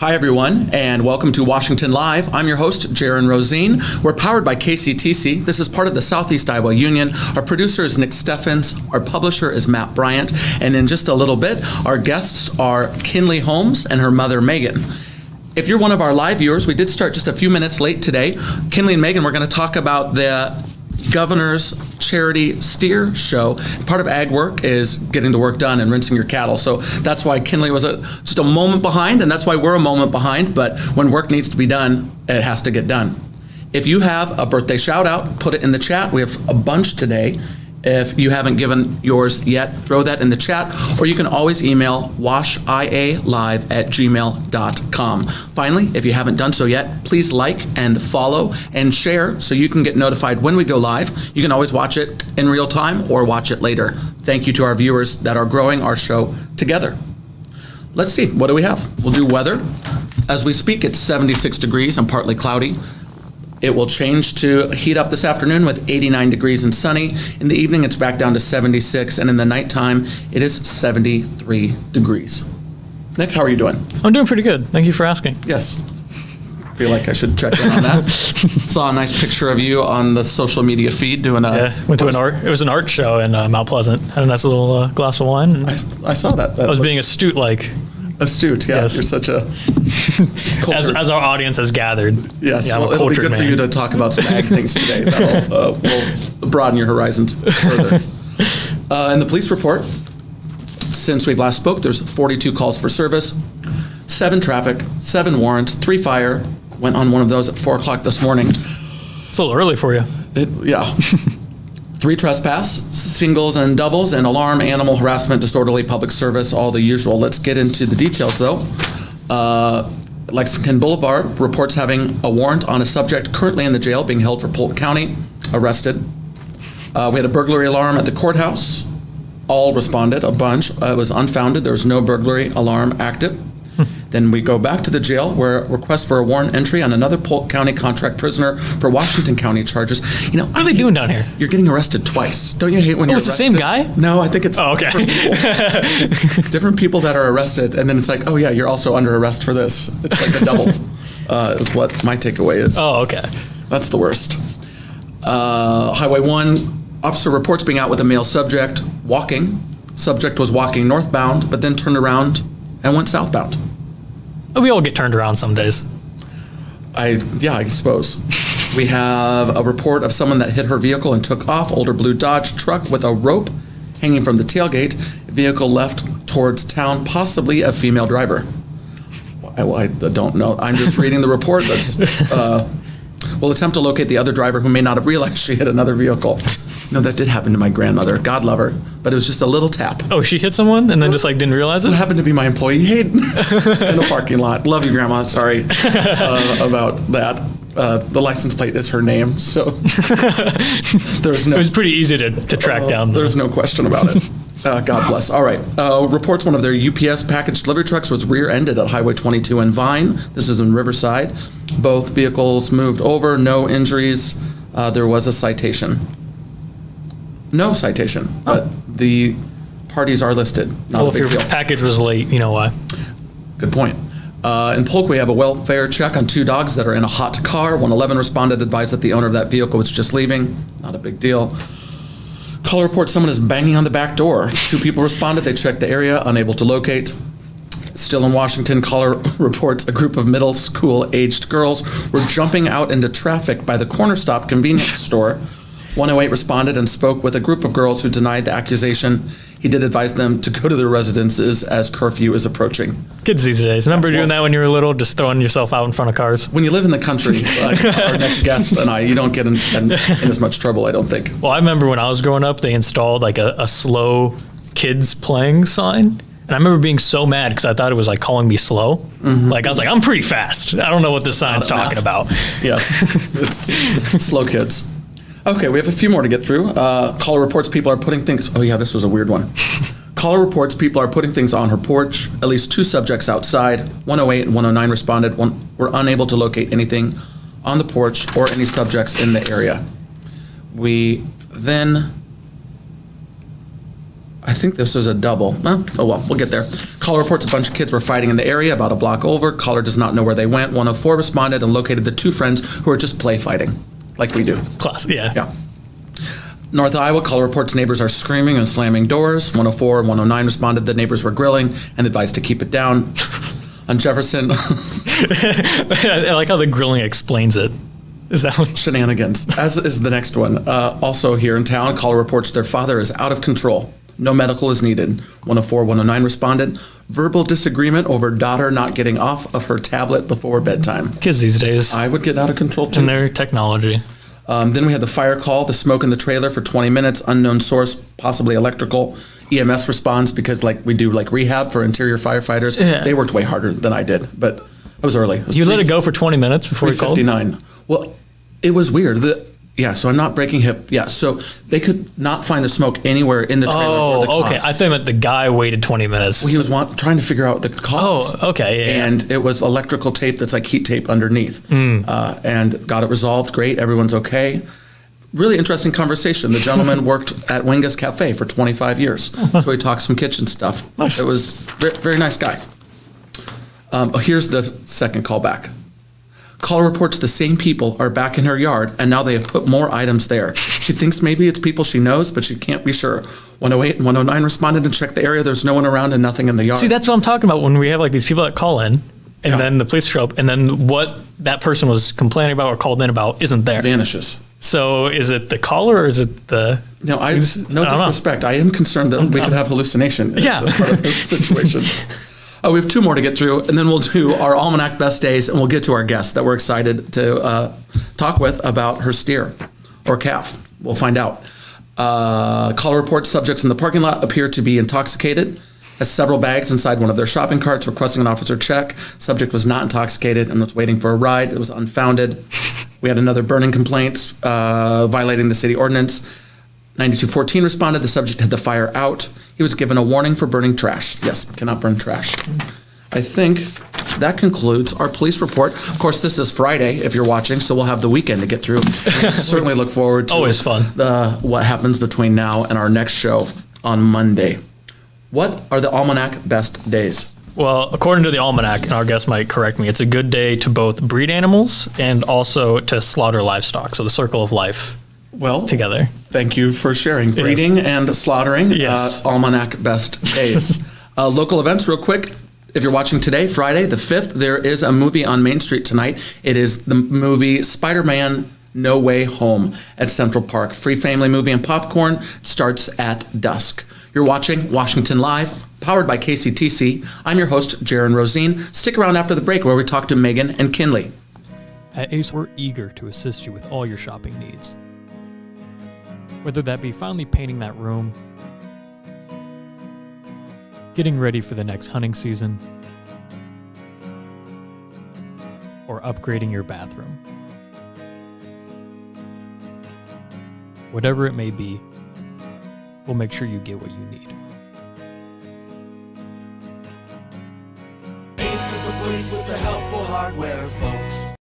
Hi, everyone, and welcome to Washington Live. I'm your host, Jaron Rosine. We're powered by KCTC. This is part of the Southeast Iowa Union. Our producer is Nick Steffens. Our publisher is Matt Bryant. And in just a little bit, our guests are Kinley Holmes and her mother, Megan. If you're one of our live viewers, we did start just a few minutes late today. Kinley and Megan, we're going to talk about the Governor's Charity Steer Show. Part of ag work is getting the work done and rinsing your cattle. So that's why Kinley was just a moment behind, and that's why we're a moment behind. But when work needs to be done, it has to get done. If you have a birthday shout out, put it in the chat. We have a bunch today. If you haven't given yours yet, throw that in the chat, or you can always email washialive@gmail.com. Finally, if you haven't done so yet, please like and follow and share so you can get notified when we go live. You can always watch it in real time or watch it later. Thank you to our viewers that are growing our show together. Let's see, what do we have? We'll do weather. As we speak, it's 76 degrees and partly cloudy. It will change to heat up this afternoon with 89 degrees and sunny. In the evening, it's back down to 76, and in the nighttime, it is 73 degrees. Nick, how are you doing? I'm doing pretty good. Thank you for asking. Yes. Feel like I should check in on that. Saw a nice picture of you on the social media feed doing a... Yeah, went to it was an art show in Mount Pleasant. Had a nice little glass of wine. And I saw that. I was being astute, like... Astute, yeah. Yes. You're such a... as our audience has gathered. Yes, yeah, well, it'll be good for you to talk about some ag things today. That'll will broaden your horizons further. In the police report, since we last spoke, there's 42 calls for service, 7 traffic, 7 warrants, 3 fire. Went on one of those at 4 o'clock this morning. It's a little early for you. Yeah. 3 trespass, singles and doubles, and alarm, animal harassment, disorderly public service, all the usual. Let's get into the details, though. Lexington Boulevard reports having a warrant on a subject currently in the jail being held for Polk County, arrested. We had a burglary alarm at the courthouse. All responded, a bunch. It was unfounded. There was no burglary alarm active. Then we go back to the jail where request for a warrant entry on another Polk County contract prisoner for Washington County charges. You know, What are they doing down here? You're getting arrested twice. Don't you hate when you're it's arrested? the same guy? No, I think it's okay. different people. Different people that are arrested, and then it's like, oh yeah, you're also under arrest for this. It's like a double, is what my takeaway is. Oh, okay. That's the worst. Highway 1, officer reports being out with a male subject, walking. Subject was walking northbound, but then turned around and went southbound. We all get turned around some days. I suppose. We have a report of someone that hit her vehicle and took off. Older blue Dodge truck with a rope hanging from the tailgate. Vehicle left towards town, possibly a female driver. I don't know. I'm just reading the report. We'll attempt to locate the other driver who may not have realized she hit another vehicle. No, that did happen to my grandmother. God love her. But it was just a little tap. Oh, she hit someone and then just like didn't realize it? It happened to be my employee, Hayden, in a parking lot. Love you, Grandma. Sorry about that. The license plate is her name, so there's no... It was pretty easy to track down. There's no question about it. God bless. All right. Reports one of their UPS package delivery trucks was rear-ended at Highway 22 in Vine. This is in Riverside. Both vehicles moved over. No injuries. There was a citation. No citation, but the parties are listed. Not a big if your deal. package was late, you know why. Good point. In Polk, we have a welfare check on 2 dogs that are in a hot car. 111 responded, advised that the owner of that vehicle was just leaving. Not a big deal. Caller reports someone is banging on the back door. 2 people responded. They checked the area, unable to locate. Still in Washington, caller reports a group of middle school-aged girls were jumping out into traffic by the Corner Stop convenience store. 108 responded and spoke with a group of girls who denied the accusation. He did advise them to go to their residences as curfew is approaching. Kids these days. Remember doing that when you were little, just throwing yourself out in front of cars? When you live in the country, like our next guest and I, you don't get in as much trouble, I don't think. Well, I remember when I was growing up, they installed like a slow kids playing sign. And I remember being so mad because I thought it was like calling me slow. Mm-hmm. Like I was like, I'm pretty fast. I don't know what this sign's talking about. Yes, it's slow kids. Okay, we have a few more to get through. Caller reports people are putting things... Oh yeah, this was a weird one. Caller reports people are putting things on her porch. At least 2 subjects outside. 108 and 109 responded. Were unable to locate anything on the porch or any subjects in the area. We then I think this was a double. Oh well, we'll get there. Caller reports a bunch of kids were fighting in the area about a block over. Caller does not know where they went. 104 responded and located the two friends who were just play fighting, like we do. Class, yeah. Yeah. North Iowa, caller reports neighbors are screaming and slamming doors. 104 and 109 responded the neighbors were grilling and advised to keep it down. On Jefferson, I like how the grilling explains it. Is that one? shenanigans, as is the next one. Also here in town, caller reports their father is out of control. No medical is needed. 104, 109 responded. Verbal disagreement over daughter not getting off of her tablet before bedtime. Kids these days I would get out of control too. and their technology. Then we had the fire call, the smoke in the trailer for 20 minutes, unknown source, possibly electrical. EMS responds because like we do like rehab for interior firefighters. Yeah. They worked way harder than I did, but I was early. It was You let it go for 20 minutes before you called? 3:59. Well, it was weird. So I'm not breaking hip. Yeah, so they could not find the smoke anywhere in the trailer. or the Oh, okay. cause. I thought you meant the guy waited 20 minutes. He was trying to figure out the cause. Oh, okay. Yeah, And it was electrical tape that's like heat tape underneath. And got it resolved. Great. Everyone's okay. Really interesting conversation. The gentleman worked at Wingus Cafe for 25 years. So he talked some kitchen stuff. Nice. It was very nice guy. Here's the second call back. Caller reports the same people are back in her yard, and now they have put more items there. She thinks maybe it's people she knows, but she can't be sure. 108 and 109 responded and checked the area. There's no one around and nothing in the yard. See, that's what I'm talking about when we have like these people that call in and Yeah. then the police show up and then what that person was complaining about or called in about isn't there. Vanishes. So is it the caller or is it the... No, no I don't know. disrespect. I am concerned that we could have hallucination as Yeah. a part of this situation. We have two more to get through, and then we'll do our Almanac Best Days, and we'll get to our guest that we're excited to talk with about her steer or calf. We'll find out. Caller reports subjects in the parking lot appear to be intoxicated. Has several bags inside one of their shopping carts, requesting an officer check. Subject was not intoxicated and was waiting for a ride. It was unfounded. We had another burning complaint violating the city ordinance. 9214 responded. The subject had the fire out. He was given a warning for burning trash. Yes, cannot burn trash. I think that concludes our police report. Of course, this is Friday if you're watching, so we'll have the weekend to get through. Certainly look forward to Always fun. what happens between now and our next show on Monday. What are the Almanac Best Days? Well, according to the Almanac, and our guest might correct me, it's a good day to both breed animals and also to slaughter livestock. So the circle of life Well, together. thank you for sharing. Breeding and slaughtering, Yes. Almanac Best Days. Local events, real quick. If you're watching today, Friday the 5th, there is a movie on Main Street tonight. It is the movie Spider-Man No Way Home at Central Park. Free family movie and popcorn starts at dusk. You're watching Washington Live, powered by KCTC. I'm your host, Jaron Rosine. Stick around after the break where we talk to Megan and Kinley. At Ace, we're eager to assist you with all your shopping needs. Whether that be finally painting that room, getting ready for the next hunting season, or upgrading your bathroom. Whatever it may be, we'll make sure you get what you need. Ace is the place with the helpful hardware, folks.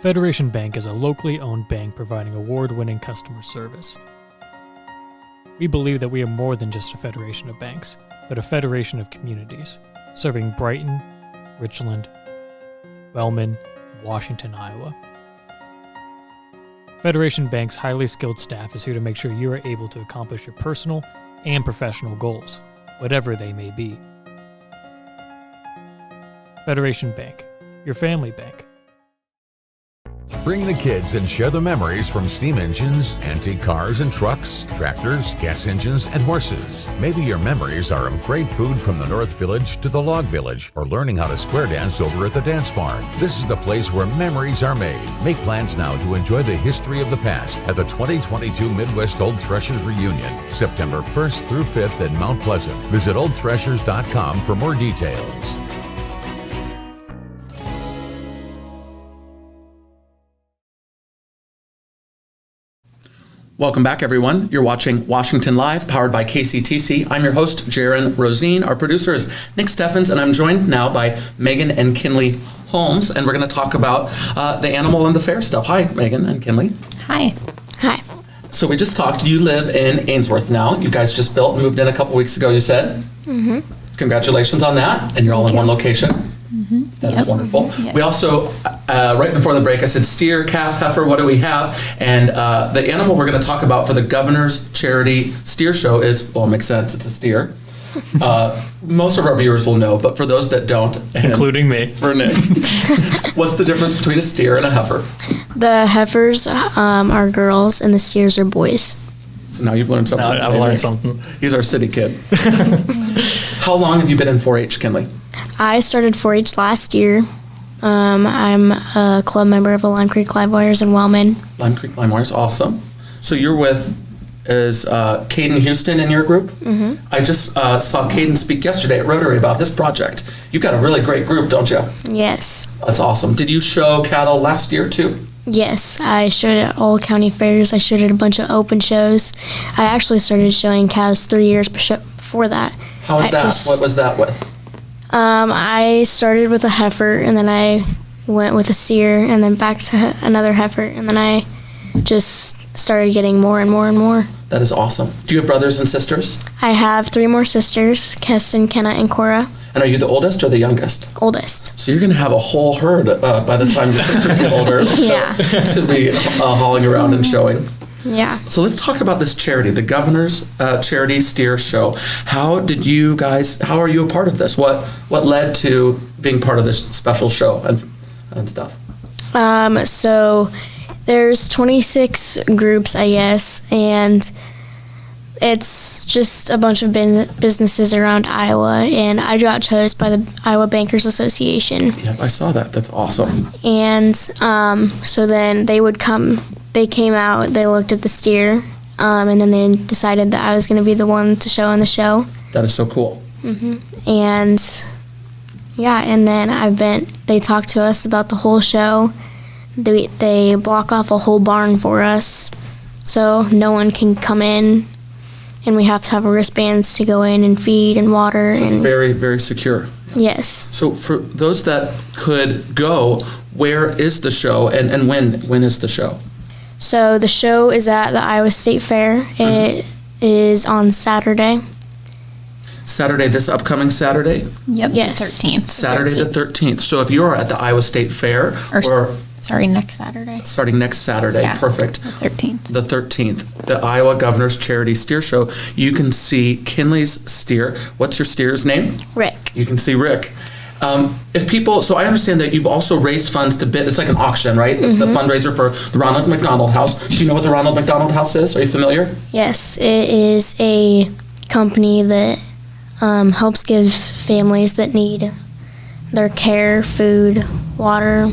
Federation Bank is a locally owned bank providing award-winning customer service. We believe that we are more than just a federation of banks, but a federation of communities, serving Brighton, Richland, Wellman, and Washington, Iowa. Federation Bank's highly skilled staff is here to make sure you are able to accomplish your personal and professional goals, whatever they may be. Federation Bank, your family bank. Bring the kids and share the memories from steam engines, antique cars and trucks, tractors, gas engines, and horses. Maybe your memories are of great food from the North Village to the Log Village, or learning how to square dance over at the dance barn. This is the place where memories are made. Make plans now to enjoy the history of the past at the 2022 Midwest Old Threshers Reunion, September 1st through 5th at Mount Pleasant. Visit oldthreshers.com for more details. Welcome back, everyone. You're watching Washington Live, powered by KCTC. I'm your host, Jaron Rosine. Our producer is Nick Steffens, and I'm joined now by Megan and Kinley Holmes, and we're going to talk about the animal and the fair stuff. Hi, Megan and Kinley. Hi. Hi. So we just talked. You live in Ainsworth now. You guys just built and moved in a couple weeks ago, you said? Mm-hmm. Congratulations on that. And you're all in one location. Mm-hmm. That is wonderful. Yes. We also, right before the break, I said steer, calf, heifer, what do we have? And the animal we're going to talk about for the Governor's Charity Steer Show is, well, it makes sense, it's a steer. Most of our viewers will know, but for those that don't, including me, for Nick, what's the difference between a steer and a heifer? The heifers are girls and the steers are boys. So now you've learned something. I've today, learned Nick. something. He's our city kid. How long have you been in 4-H, Kinley? I started 4-H last year. I'm a club member of the Lime Creek Livewires in Wellman. Lime Creek Limewires, awesome. So you're with, is Caden Houston in your group? Mm-hmm. I just saw Caden speak yesterday at Rotary about his project. You've got a really great group, don't you? Yes. That's awesome. Did you show cattle last year too? Yes, I showed at all county fairs. I showed at a bunch of open shows. I actually started showing cows 3 years before that. How was that? What was that with? I started with a heifer, and then I went with a steer, and then back to another heifer, and then I just started getting more and more and more. That is awesome. Do you have brothers and sisters? I have 3 more sisters, Keston, Kenna, and Cora. And are you the oldest or the youngest? Oldest. So you're going to have a whole herd by the time your sisters get older Yeah. to be hauling around and showing. Yeah. So let's talk about this charity, the Governor's Charity Steer Show. How are you a part of this? What led to being part of this special show and stuff? So there's 26 groups, I guess, and it's just a bunch of businesses around Iowa, and I got chosen by the Iowa Bankers Association. Yep, I saw that. That's awesome. And so then they came out, they looked at the steer, and then they decided that I was going to be the one to show on the show. That is so cool. Mm-hmm. And yeah, and then they talked to us about the whole show. They block off a whole barn for us, so no one can come in. And we have to have wristbands to go in and feed and water. So it's very, very secure. Yes. So for those that could go, where is the show and when is the show? So the show is at the Iowa State Fair. It is on Saturday. Saturday, this upcoming Saturday? Yep. Yes. The 13th. Saturday the 13th. So if you're at the Iowa State Fair Sorry, next Saturday. starting next Saturday, Yeah. perfect. The 13th. The 13th, the Iowa Governor's Charity Steer Show. You can see Kinley's steer. What's your steer's name? Rick. You can see Rick. So I understand that you've also raised funds to bid. It's like an auction, right? The fundraiser for the Ronald McDonald House. Do you know what the Ronald McDonald House is? Are you familiar? Yes, it is a company that helps give families that need their care, food, water,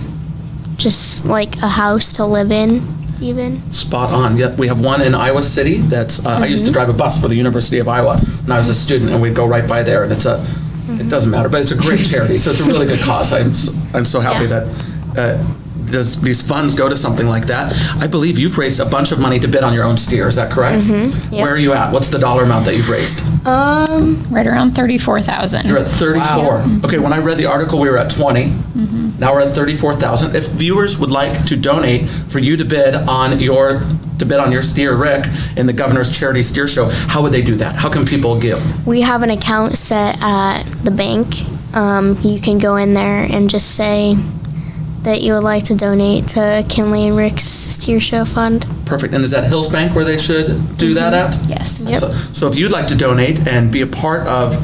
just like a house to live in, even. Spot on. Yeah, we have one in Iowa City. That's I used to drive a bus for the University of Iowa when I was a student, and we'd go right by there. And it doesn't matter, but it's a great charity. So it's a really good cause. I'm so happy that these funds go to something like that. I believe you've raised a bunch of money to bid on your own steer. Is that correct? Mm-hmm. Yep. Where are you at? What's the dollar amount that you've raised? Right around 34,000. You're at 34. Wow. Okay, when I read the article, we were at 20. Now we're at 34,000. If viewers would like to donate for you to bid on your steer, Rick, in the Governor's Charity Steer Show, how would they do that? How can people give? We have an account set at the bank. You can go in there and just say that you would like to donate to Kinley and Rick's Steer Show Fund. Perfect. And is that Hills Bank where they should do that at? Yes. Yep. So if you'd like to donate and be a part of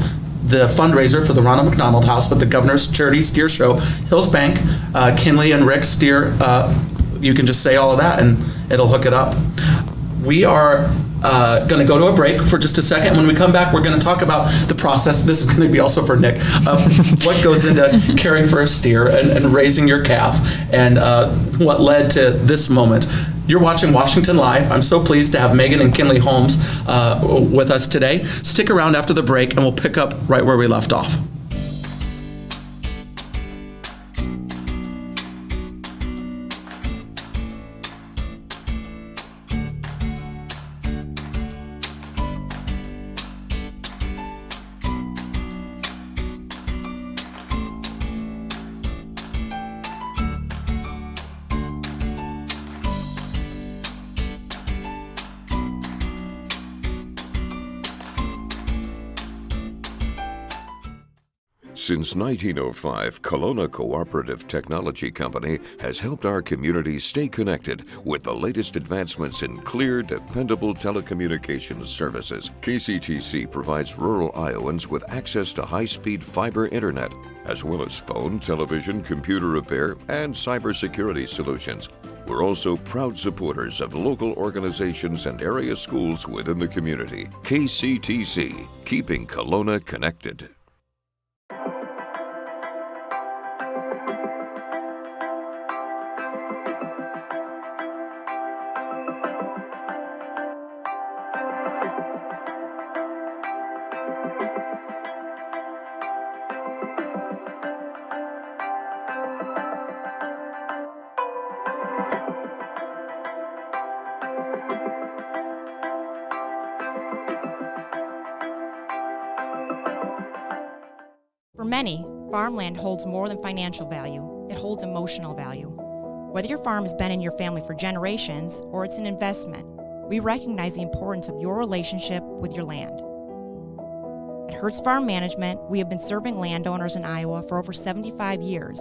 the fundraiser for the Ronald McDonald House with the Governor's Charity Steer Show, Hills Bank, Kinley and Rick Steer, you can just say all of that and it'll hook it up. We are going to go to a break for just a second. When we come back, we're going to talk about the process. This is going to be also for Nick. What goes into caring for a steer and raising your calf, and what led to this moment. You're watching Washington Live. I'm so pleased to have Megan and Kinley Holmes with us today. Stick around after the break, and we'll pick up right where we left off. Since 1905, Kelowna Cooperative Technology Company has helped our communities stay connected with the latest advancements in clear, dependable telecommunications services. KCTC provides rural Iowans with access to high-speed fiber internet, as well as phone, television, computer repair, and cybersecurity solutions. We're also proud supporters of local organizations and area schools within the community. KCTC, keeping Kelowna connected. For many, farmland holds more than financial value. It holds emotional value. Whether your farm has been in your family for generations or it's an investment, we recognize the importance of your relationship with your land. At Hertz Farm Management, we have been serving landowners in Iowa for over 75 years.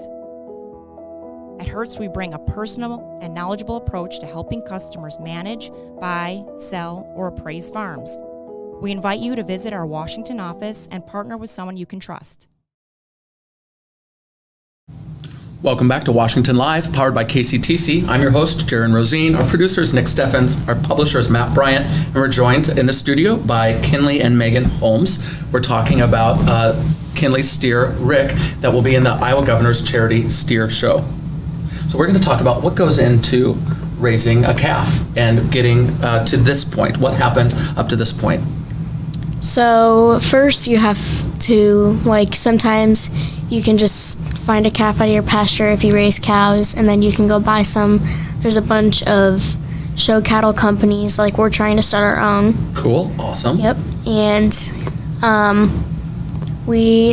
At Hertz, we bring a personal and knowledgeable approach to helping customers manage, buy, sell, or appraise farms. We invite you to visit our Washington office and partner with someone you can trust. Welcome back to Washington Live, powered by KCTC. I'm your host, Jaron Rosine. Our producer is Nick Steffens. Our publisher is Matt Bryant. And we're joined in the studio by Kinley and Megan Holmes. We're talking about Kinley's steer, Rick, that will be in the Iowa Governor's Charity Steer Show. So we're going to talk about what goes into raising a calf and getting to this point. What happened up to this point? So first you have to, sometimes you can just find a calf out of your pasture if you raise cows, and then you can go buy some. There's a bunch of show cattle companies, we're trying to start our own. Cool, awesome. Yep, and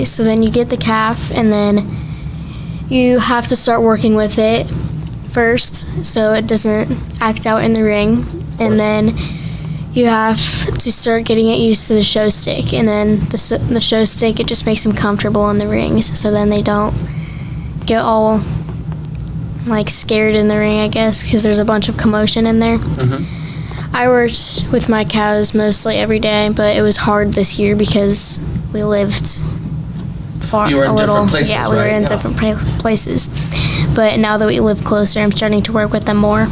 so then you get the calf, and then you have to start working with it first so it doesn't act out in the ring, and then you have to start getting it used to the show stick, and then the show stick, it just makes them comfortable in the rings, so then they don't get all scared in the ring, I guess, because there's a bunch of commotion in there. Mm-hmm. I worked with my cows mostly every day, but it was hard this year because we lived far. You were in different places, yeah, we were in different places. But now that we live closer, I'm starting to work with them more.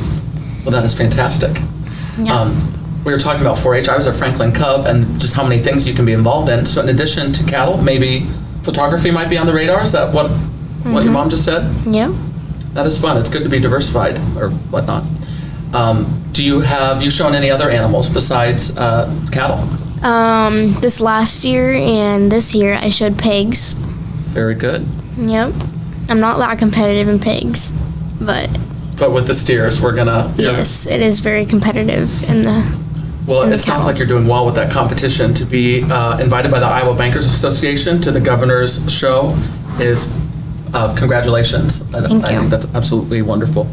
Well, that is fantastic. Yeah. We were talking about 4-H. I was a Franklin Cub, and just how many things you can be involved in. So in addition to cattle, maybe photography might be on the radar. Is that what your mom just said? Yeah. That is fun. It's good to be diversified or whatnot. Have you shown any other animals besides cattle? This last year and this year I showed pigs. Very good. Yep. I'm not that competitive in pigs, but with the steers, we're gonna. Yes, it is very competitive in the. Well, it sounds like you're doing well with that competition. To be invited by the Iowa Bankers Association to the Governor's Show is congratulations. I think that's absolutely wonderful.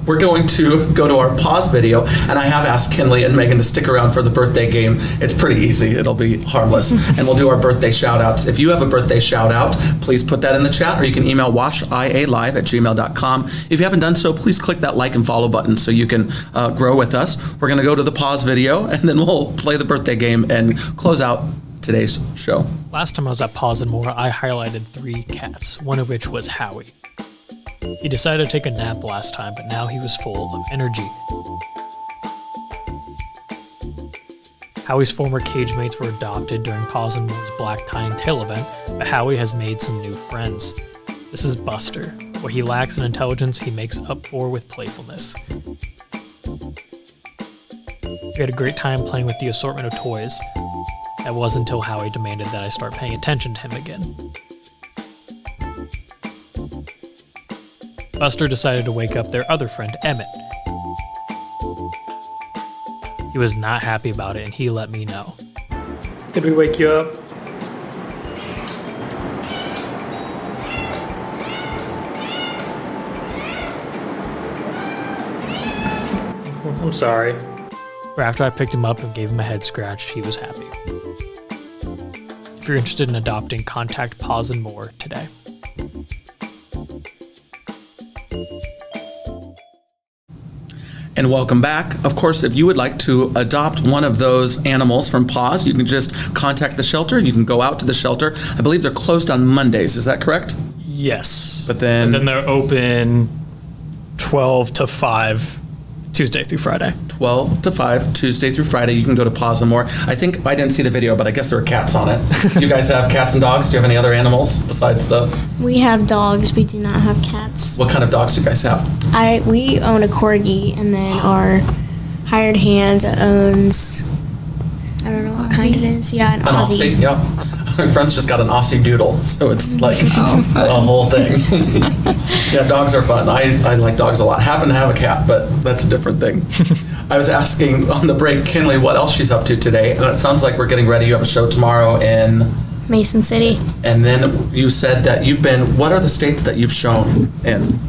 We're going to go to our pause video, and I have asked Kinley and Megan to stick around for the birthday game. It's pretty easy. It'll be harmless, and we'll do our birthday shout-outs. If you have a birthday shout-out, please put that in the chat, or you can email washialive@gmail.com. If you haven't done so, please click that like and follow button so you can grow with us. We're going to go to the pause video, and then we'll play the birthday game and close out today's show. Last time I was at Pause and More, I highlighted 3 cats, one of which was Howie. He decided to take a nap last time, but now he was full of energy. Howie's former cage mates were adopted during Paws and More's Black Tie and Tail event, but Howie has made some new friends. This is Buster. What he lacks in intelligence, he makes up for with playfulness. We had a great time playing with the assortment of toys. That was until Howie demanded that I start paying attention to him again. Buster decided to wake up their other friend, Emmett. He was not happy about it, and he let me know. Did we wake you up? I'm sorry. After I picked him up and gave him a head scratch, he was happy. If you're interested in adopting, contact Paws and More today. And welcome back. Of course, if you would like to adopt one of those animals from Paws, you can just contact the shelter. You can go out to the shelter. I believe they're closed on Mondays. Is that correct? Yes. But then they're open 12 to 5 Tuesday through Friday. 12 to 5, Tuesday through Friday. You can go to Paws and More. I think I didn't see the video, but I guess there are cats on it. Do you guys have cats and dogs? Do you have any other animals besides We have dogs. We do not have cats. What kind of dogs do you guys have? We own a corgi, and then our hired hand owns, I don't know what kind it is. Yeah, an An Aussie. Aussie, yeah. My friend's just got an Aussie doodle, so it's like a whole thing. Yeah, dogs are fun. I like dogs a lot. Happen to have a cat, but that's a different thing. I was asking on the break, Kinley, what else she's up to today, and it sounds like we're getting ready. You have a show tomorrow in Mason City. And then you said that you've been, what are the states that you've shown in?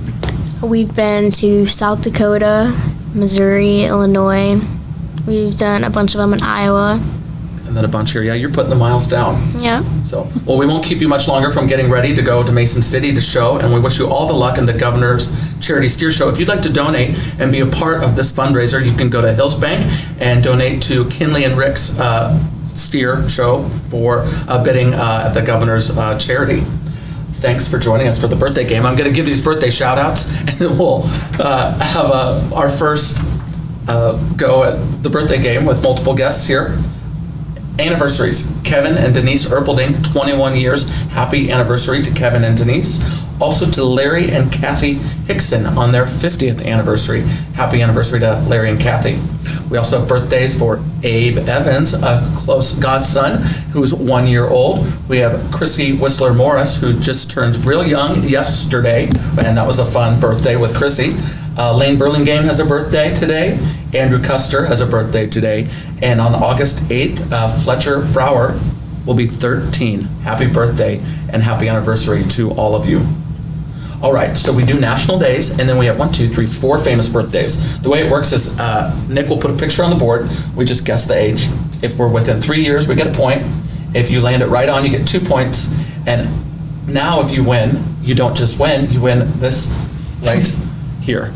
We've been to South Dakota, Missouri, Illinois. We've done a bunch of them in Iowa. And then a bunch here. Yeah, you're putting the miles down. Yeah. So, well, we won't keep you much longer from getting ready to go to Mason City to show, and we wish you all the luck in the Governor's Charity Steer Show. If you'd like to donate and be a part of this fundraiser, you can go to Hills Bank and donate to Kinley and Rick's Steer Show for bidding at the Governor's charity. Thanks for joining us for the birthday game. I'm going to give these birthday shout outs, and then we'll have our first go at the birthday game with multiple guests here. Anniversaries, Kevin and Denise Erpelding, 21 years. Happy anniversary to Kevin and Denise. Also to Larry and Kathy Hickson on their 50th anniversary. Happy anniversary to Larry and Kathy. We also have birthdays for Abe Evans, a close godson who's 1 year old. We have Chrissy Whistler Morris, who just turned real young yesterday, and that was a fun birthday with Chrissy. Lane Burlingame has a birthday today. Andrew Custer has a birthday today. And on August 8th, Fletcher Brower will be 13. Happy birthday and happy anniversary to all of you. All right, so we do national days, and then we have 4 famous birthdays. The way it works is Nick will put a picture on the board. We just guess the age. If we're within 3 years, we get a point. If you land it right on, you get 2 points. And now if you win, you don't just win, you win this right here.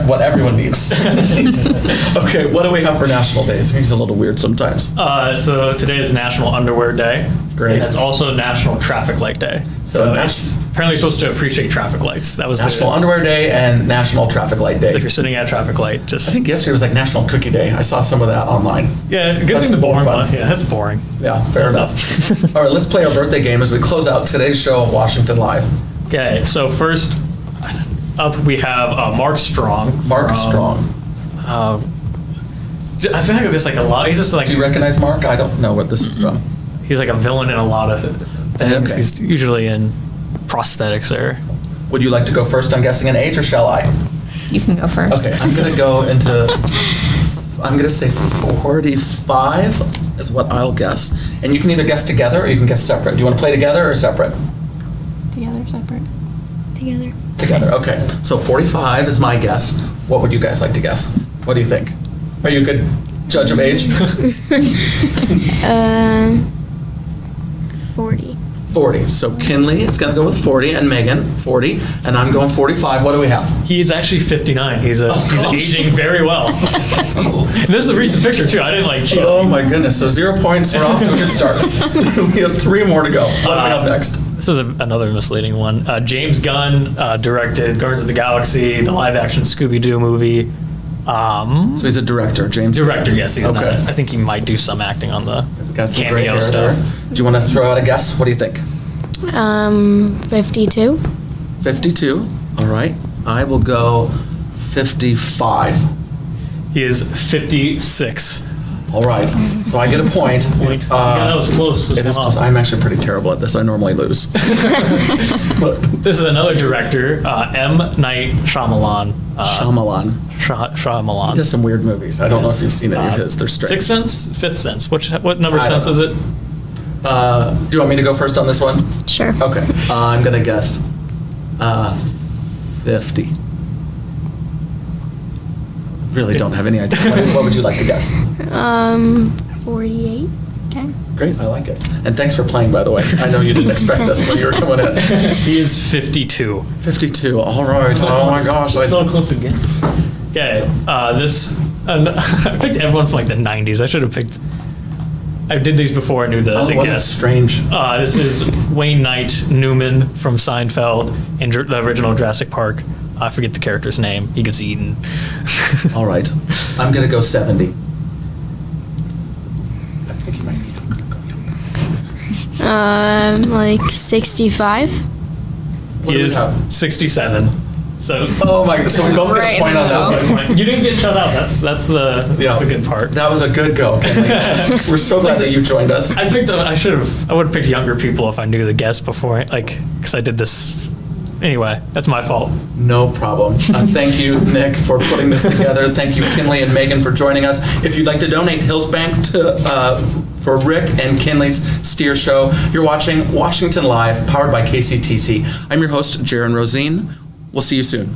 What everyone needs. Okay, what do we have for national days? He's a little weird sometimes. So today is National Underwear Day. Great. And it's also National Traffic Light Day. So it's apparently supposed to appreciate traffic lights. That was National Underwear Day and National Traffic Light Day. So if you're sitting at a traffic light, just... I think yesterday was like National Cookie Day. I saw some of that online. Yeah, good That's thing the more boring fun. one. Yeah, that's boring. Yeah, fair enough. All right, let's play our birthday game as we close out today's show of Washington Live. Okay, so first up we have Mark Strong. Mark Strong. I feel like there's like a lot. He's just like... Do you recognize Mark? I don't know what this is from. He's like a villain in a lot of things. Okay. He's usually in prosthetics there. Would you like to go first on guessing an age, or shall I? You can go first. Okay, I'm going to go into, I'm going to say 45 is what I'll guess. And you can either guess together or you can guess separate. Do you want to play together or separate? Together, separate. Together. Together, okay. So 45 is my guess. What would you guys like to guess? What do you think? Are you a good judge of age? 40. 40. So Kinley is going to go with 40, and Megan, 40. And I'm going 45. What do we have? He's actually 59. He's aging very well. And this is a recent picture too. I didn't like cheat. Oh my goodness. So 0 points. We're off to a good start. We have 3 more to go. What do we have next? This is another misleading one. James Gunn directed Guardians of the Galaxy, the live-action Scooby-Doo movie. So he's a director, James. Director, yes, he's not. Okay. I think he might do some acting on the Got some great cameo hair stuff. there. Do you want to throw out a guess? What do you think? 52. 52. All right. I will go 55. He is 56. All right. So I get a point. Yeah, that was close. It is close. I'm actually pretty terrible at this. I normally lose. This is another director, M. Night Shyamalan. Shyamalan. Shyamalan. He does some weird movies. I don't know if you've seen any of his. They're strange. Sixth Sense? Fifth Sense? What number I don't sense is know. it? Do you want me to go first on this one? Sure. Okay. I'm going to guess 50. Really don't have any idea. What would you like to guess? 48. Okay. Great, I like it. And thanks for playing, by the way. I know you didn't expect this when you were coming in. He is 52. 52, all right. Oh my gosh. So close again. Okay, I picked everyone from like the 90s. I should have picked. I did these before I knew the What is guest. strange. This is Wayne Knight Newman from Seinfeld in the original Jurassic Park. I forget the character's name. He gets eaten. All right. I'm going to go 70. I think you might need to go. Like 65. What He do we is have? 67. So Oh my, so we both get a Right point in on the that one. you didn't get shut out. That's the good part. That was a good go, Kenley. We're so glad that you joined us. I would have picked younger people if I knew the guest before, because I did this. Anyway, that's my fault. No problem. Thank you, Nick, for putting this together. Thank you, Kinley and Megan, for joining us. If you'd like to donate Hills Bank for Rick and Kinley's Steer Show, you're watching Washington Live, powered by KCTC. I'm your host, Jaron Rosine. We'll see you soon.